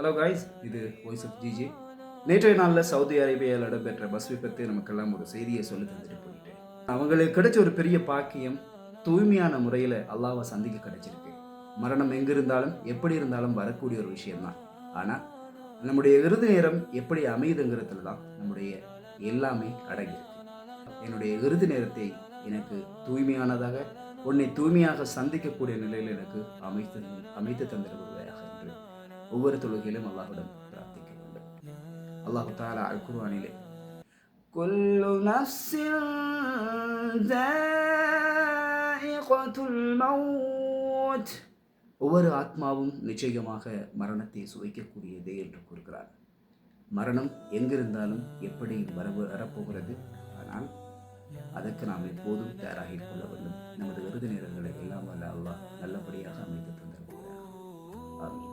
Hello guys, இது voice of GJ. நேற்றைய நாளில் சவுதி அரேபியாவில் இடம்பெற்ற பஸ் விபத்து நமக்கெல்லாம் ஒரு செய்தியை சொல்லி தந்துட்டு போயிட்டு, அவங்களுக்கு கிடைச்ச ஒரு பெரிய பாக்கியம் தூய்மையான முறையில் அல்லாஹ்வை சந்திக்க கிடைச்சிருக்கு. மரணம் எங்கே இருந்தாலும் எப்படி இருந்தாலும் வரக்கூடிய ஒரு விஷயம்தான். ஆனால் நம்முடைய இறுதி நேரம் எப்படி அமையுதுங்கிறதுல தான் நம்முடைய எல்லாமே அடங்கியிருக்கு. என்னுடைய இறுதி நேரத்தை எனக்கு தூய்மையானதாக, உன்னை தூய்மையாக சந்திக்கக்கூடிய நிலையில் எனக்கு அமைத்து தந்திருப்பதாக என்று ஒவ்வொரு தொழுகையிலும் அல்லாஹ்விடம் பிரார்த்திக்க வேண்டும். அல்லாஹு தஆலா அல் குர்ஆனிலே குல்லு நஃப்ஸின் ஸாயிகத்துல் மௌத், ஒவ்வொரு ஆத்மாவும் நிச்சயமாக மரணத்தை சுவைக்கக்கூடியதே என்று கூறுகிறார். மரணம் எங்கிருந்தாலும் எப்படி வரப்போகிறது. ஆனால் அதற்கு நாம் எப்போதும் தயாராகி கொள்ள வேண்டும். நமது இறுதி நேரங்களை எல்லாம் வல்ல அல்லாஹ் நல்லபடியாக அமைத்து தந்திருக்கிறார். ஆமீன்.